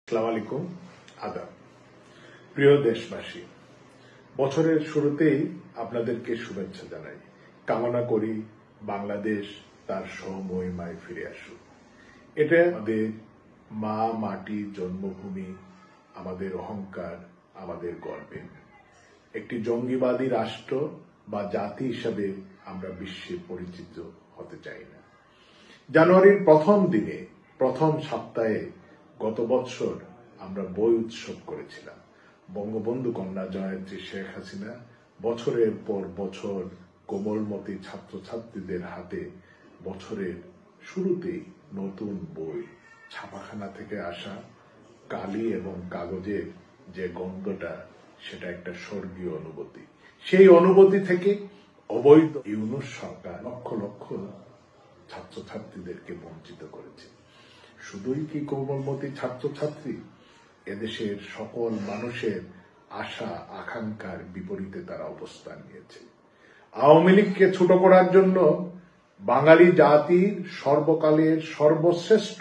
আসসালামু আলাইকুম, আদাব। প্রিয় দেশবাসী, বছরের শুরুতেই আপনাদেরকে শুভেচ্ছা জানাই। কামনা করি বাংলাদেশ তার স্বমহিমায় ফিরে আসুক। এটা আমাদের মা মাটি, জন্মভূমি, আমাদের অহংকার, আমাদের গর্বের। একটি জঙ্গিবাদী রাষ্ট্র বা জাতি হিসাবে আমরা বিশ্বে পরিচিত হতে চাই না। জানুয়ারির প্রথম দিনে, প্রথম সপ্তাহে গত বছর আমরা বই উৎসব করেছিলাম। বঙ্গবন্ধু কন্যা জয়ন্তী শেখ হাসিনা বছরের পর বছর কোমলমতি ছাত্রছাত্রীদের হাতে বছরের শুরুতেই নতুন বই, ছাপাখানা থেকে আসা কালি এবং কাগজের যে গন্ধটা, সেটা একটা স্বর্গীয় অনুভূতি। সেই অনুভূতি থেকে অবৈধ ইউনূস সরকার লক্ষ লক্ষ ছাত্রছাত্রীদেরকে বঞ্চিত করেছে। শুধুই কি কোমলমতি ছাত্রছাত্রী? এদেশের সকল মানুষের আশা আকাঙ্ক্ষার বিপরীতে তারা অবস্থান নিয়েছে। আওয়ামী লীগকে ছোট করার জন্য বাঙালি জাতির সর্বকালের সর্বশ্রেষ্ঠ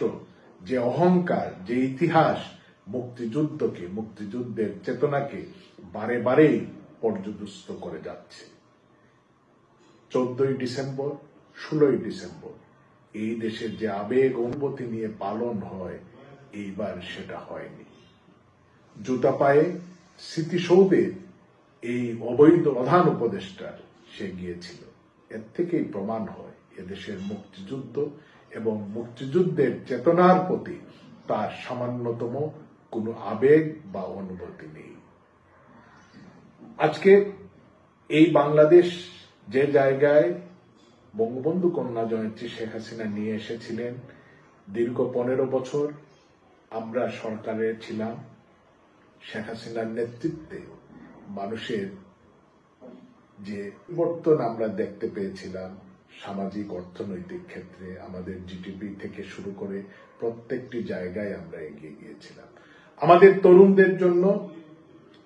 যে অহংকার, যে ইতিহাস, মুক্তিযুদ্ধকে, মুক্তিযুদ্ধের চেতনাকে বারে বারেই পর্যদস্ত করে যাচ্ছে। 14ই ডিসেম্বর, 16ই ডিসেম্বর এই দেশের যে আবেগ অনুভূতি নিয়ে পালন হয়, এইবার সেটা হয়নি। জুতা পায়ে স্মৃতিসৌধে এই অবৈধ প্রধান উপদেষ্টা সে গিয়েছিল। এর থেকেই প্রমাণ হয় এদেশের মুক্তিযুদ্ধ এবং মুক্তিযুদ্ধের চেতনার প্রতি তার সামান্যতম কোনো আবেগ বা অনুভূতি নেই। আজকে এই বাংলাদেশ যে জায়গায় বঙ্গবন্ধু কন্যা জয়ন্তী শেখ হাসিনা নিয়ে এসেছিলেন, দীর্ঘ 15 বছর আমরা সরকারে ছিলাম। শেখ হাসিনার নেতৃত্বে মানুষের যে পরিবর্তন আমরা দেখতে পেয়েছিলাম, সামাজিক অর্থনৈতিক ক্ষেত্রে আমাদের জিডিপি থেকে শুরু করে প্রত্যেকটি জায়গায় আমরা এগিয়ে গিয়েছিলাম। আমাদের তরুণদের জন্য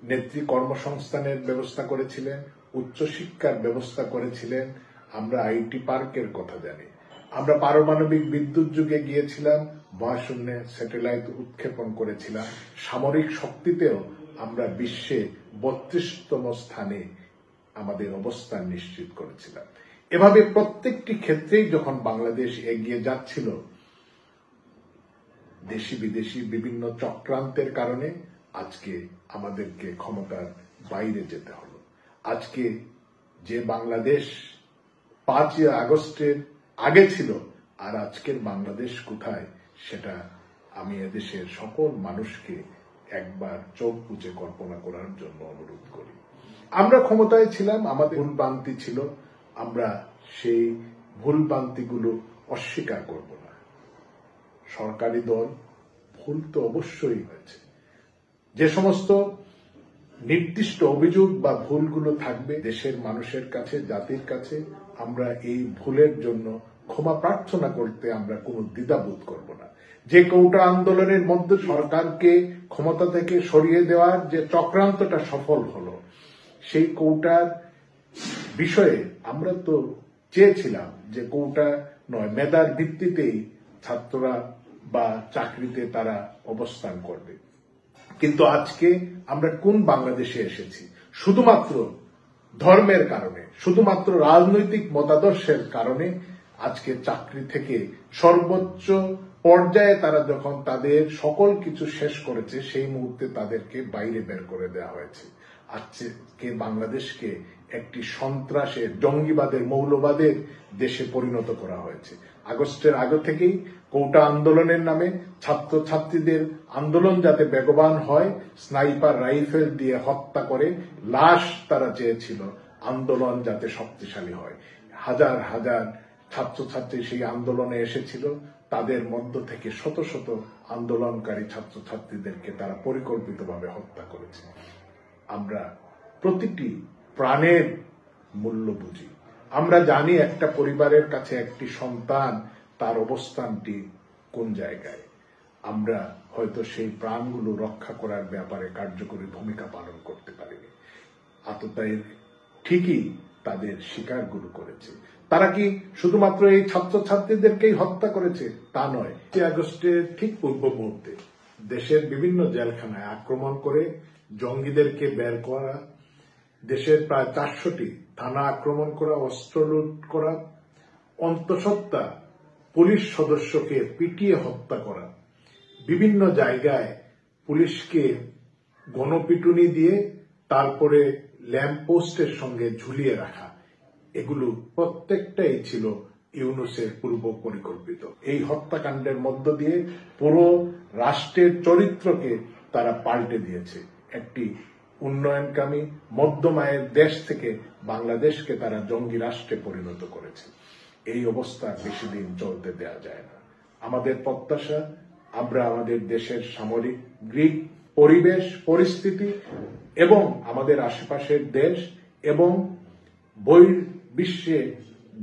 নেত্রী কর্মসংস্থানের ব্যবস্থা করেছিলেন, উচ্চশিক্ষার ব্যবস্থা করেছিলেন। আমরা আইটি পার্কের কথা জানি। আমরা পারমাণবিক বিদ্যুৎ যুগে গিয়েছিলাম, মহাশূন্যে স্যাটেলাইট উৎক্ষেপণ করেছিলাম। সামরিক শক্তিতেও আমরা বিশ্বে 32তম স্থানে আমাদের অবস্থান নিশ্চিত করেছিলাম। এভাবে প্রত্যেকটি ক্ষেত্রেই যখন বাংলাদেশ এগিয়ে যাচ্ছিল, দেশি বিদেশি বিভিন্ন চক্রান্তের কারণে আজকে আমাদেরকে ক্ষমতার বাইরে যেতে হলো। আজকে যে বাংলাদেশ 5ই আগস্টের আগে ছিল, আর আজকের বাংলাদেশ কোথায়, সেটা আমি এদেশের সকল মানুষকে একবার চোখ বুজে কল্পনা করার জন্য অনুরোধ করি। আমরা ক্ষমতায় ছিলাম, আমাদের ভুলভ্রান্তি ছিল, আমরা সেই ভুলভ্রান্তিগুলো অস্বীকার করব না। সরকারি দল, ভুল তো অবশ্যই হয়েছে। যে সমস্ত নির্দিষ্ট অভিযোগ বা ভুলগুলো থাকবে, দেশের মানুষের কাছে, জাতির কাছে আমরা এই ভুলের জন্য ক্ষমা প্রার্থনা করতে আমরা কোনো দ্বিধাবোধ করব না। যে কোটা আন্দোলনের মধ্যে সরকারকে ক্ষমতা থেকে সরিয়ে দেওয়ার যে চক্রান্তটা সফল হলো, সেই কোটার বিষয়ে আমরা তো চেয়েছিলাম যে কোটা নয়, মেধার ভিত্তিতেই ছাত্ররা বা চাকরিতে তারা অবস্থান করবে। কিন্তু আজকে আমরা কোন বাংলাদেশে এসেছি? শুধুমাত্র ধর্মের কারণে, শুধুমাত্র রাজনৈতিক মতাদর্শের কারণে আজকে চাকরি থেকে সর্বোচ্চ পর্যায়ে তারা যখন তাদের সকল কিছু শেষ করেছে, সেই মুহূর্তে তাদেরকে বাইরে বের করে দেওয়া হয়েছে। আজকে বাংলাদেশকে একটি সন্ত্রাসের, জঙ্গিবাদের, মৌলবাদের দেশে পরিণত করা হয়েছে। আগস্টের আগে থেকেই কোটা আন্দোলনের নামে ছাত্রছাত্রীদের আন্দোলন যাতে বেগবান হয়, স্নাইপার রাইফেল দিয়ে হত্যা করে লাশ তারা চেয়েছিল, আন্দোলন যাতে শক্তিশালী হয়। হাজার হাজার ছাত্রছাত্রী সেই আন্দোলনে এসেছিল, তাদের মধ্য থেকে শত শত আন্দোলনকারী ছাত্রছাত্রীদেরকে তারা পরিকল্পিতভাবে হত্যা করেছে। আমরা প্রতিটি প্রাণের মূল্য বুঝি। আমরা জানি একটা পরিবারের কাছে একটি সন্তান, তার অবস্থানটি কোন জায়গায়। আমরা হয়তো সেই প্রাণগুলো রক্ষা করার ব্যাপারে কার্যকরী ভূমিকা পালন করতে পারিনি। আততায়ীর ঠিকই তাদের শিকারগুলো করেছে। তারা কি শুধুমাত্র এই ছাত্রছাত্রীদেরকেই হত্যা করেছে? তা নয়। 5 আগস্টের ঠিক পূর্ব মুহূর্তে দেশের বিভিন্ন জেলখানায় আক্রমণ করে জঙ্গিদেরকে বের করা, দেশের প্রায় 400টি থানা আক্রমণ করা, অস্ত্র লুট করা, অন্তঃসত্ত্বা পুলিশ সদস্যকে পিটিয়ে হত্যা করা, বিভিন্ন জায়গায় পুলিশকে গণপিটুনি দিয়ে তারপরে ল্যাম্পপোস্টের সঙ্গে ঝুলিয়ে রাখা, এগুলো প্রত্যেকটাই ছিল ইউনূসের পূর্ব পরিকল্পিত। এই হত্যাকাণ্ডের মধ্য দিয়ে পুরো রাষ্ট্রের চরিত্রকে তারা পাল্টে দিয়েছে। একটি উন্নয়নকামী মধ্যম আয়ের দেশ থেকে বাংলাদেশকে তারা জঙ্গি রাষ্ট্রে পরিণত করেছে। এই অবস্থা বেশি দিন চলতে দেয়া যায় না। আমাদের প্রত্যাশা, আমরা আমাদের দেশের সামরিক পরিবেশ পরিস্থিতি এবং আমাদের আশেপাশের দেশ এবং বহির্বিশ্বে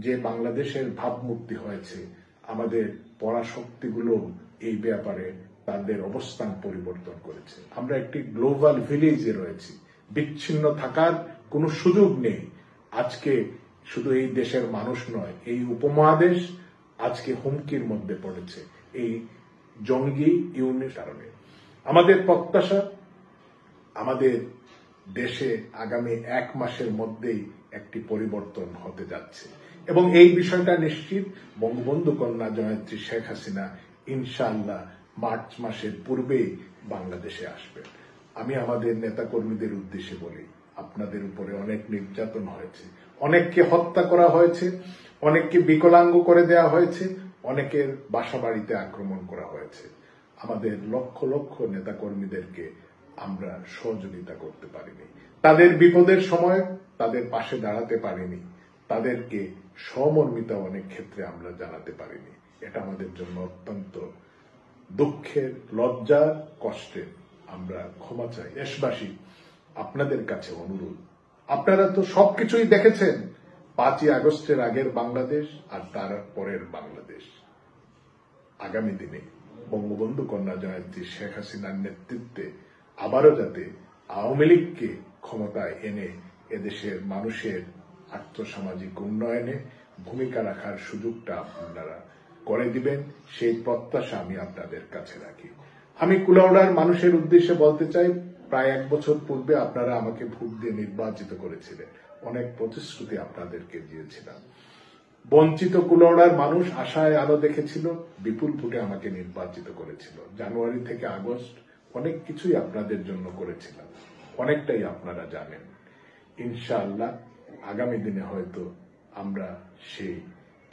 যে বাংলাদেশের ভাবমূর্তি হয়েছে, আমাদের পরাশক্তিগুলো এই ব্যাপারে তাদের অবস্থান পরিবর্তন করেছে। আমরা একটি গ্লোবাল ভিলেজে রয়েছি, বিচ্ছিন্ন থাকার কোনো সুযোগ নেই। আজকে শুধু এই দেশের মানুষ নয়, এই উপমহাদেশ আজকে হুমকির মধ্যে পড়েছে এই জঙ্গি ইউনিট কারণে। আমাদের প্রত্যাশা, আমাদের দেশে আগামী 1 মাসের মধ্যেই একটি পরিবর্তন হতে যাচ্ছে এবং এই বিষয়টা নিশ্চিত বঙ্গবন্ধু কন্যা জয়িত্রী শেখ হাসিনা ইনশাআল্লাহ মার্চ মাসের পূর্বেই বাংলাদেশে আসবেন। আমি আমাদের নেতাকর্মীদের উদ্দেশ্যে বলি, আপনাদের উপরে অনেক নির্যাতন হয়েছে, অনেককে হত্যা করা হয়েছে, অনেককে বিকলাঙ্গ করে দেওয়া হয়েছে, অনেকের বাসাবাড়িতে আক্রমণ করা হয়েছে। আমাদের লক্ষ লক্ষ নেতাকর্মীদেরকে আমরা সহযোগিতা করতে পারিনি, তাদের বিপদের সময় তাদের পাশে দাঁড়াতে পারিনি, তাদেরকে সমর্মিতা অনেক ক্ষেত্রে আমরা জানাতে পারিনি। এটা আমাদের জন্য অত্যন্ত দুঃখের, লজ্জার, কষ্টের। আমরা ক্ষমা চাই। দেশবাসী, আপনাদের কাছে অনুরোধ, আপনারা তো সবকিছুই দেখেছেন, 5ই আগস্টের আগের বাংলাদেশ আর তার পরের বাংলাদেশ। আগামী দিনে বঙ্গবন্ধু কন্যা জয়িত্রী শেখ হাসিনার নেতৃত্বে আবারও যাতে আওয়ামী লীগকে ক্ষমতায় এনে এদেশের মানুষের আর্থসামাজিক উন্নয়নে ভূমিকা রাখার সুযোগটা আপনারা করে দিবেন, সেই প্রত্যাশা আমি আপনাদের কাছে রাখি। আমি কুলাউড়ার মানুষের উদ্দেশ্যে বলতে চাই, প্রায় 1 বছর পূর্বে আপনারা আমাকে ভোট দিয়ে নির্বাচিত করেছিলেন, অনেক প্রতিশ্রুতি আপনাদেরকে দিয়েছিলাম। বঞ্চিত কুলাউড়ার মানুষ আশায় আলো দেখেছিল, বিপুল ভোটে আমাকে নির্বাচিত করেছিল। জানুয়ারি থেকে আগস্ট অনেক কিছুই আপনাদের জন্য করেছিলাম, অনেকটাই আপনারা জানেন। ইনশাআল্লাহ আগামী দিনে হয়তো আমরা সেই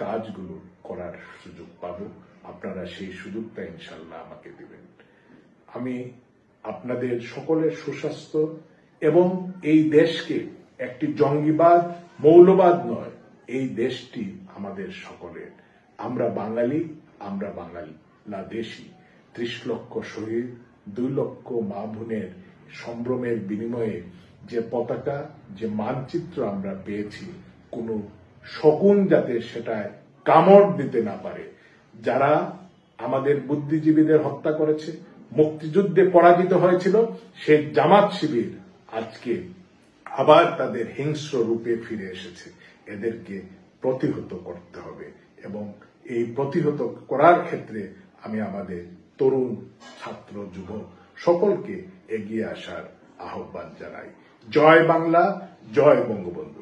কাজগুলো করার সুযোগ পাব, আপনারা সেই সুযোগটা ইনশাআল্লাহ আমাকে দিবেন। আমি আপনাদের সকলের সুস্বাস্থ্য এবং এই দেশকে একটি জঙ্গিবাদ, মৌলবাদ নয়, এই দেশটি আমাদের সকলের। আমরা বাঙালি, আমরা বাংলাদেশী। 30 লক্ষ শহীদ, 2 লক্ষ মা বোনের সম্ভ্রমের বিনিময়ে যে পতাকা, যে মানচিত্র আমরা পেয়েছি, কোনো শকুন যাতে সেটায় কামড় দিতে না পারে। যারা আমাদের বুদ্ধিজীবীদের হত্যা করেছে, মুক্তিযুদ্ধে পরাজিত হয়েছিল, সেই জামাত শিবির আজকে আবার তাদের হিংস্র রূপে ফিরে এসেছে। এদেরকে প্রতিহত করতে হবে এবং এই প্রতিহত করার ক্ষেত্রে আমি আমাদের তরুণ, ছাত্র, যুবক সকলকে এগিয়ে আসার আহ্বান জানাই। জয় বাংলা, জয় বঙ্গবন্ধু।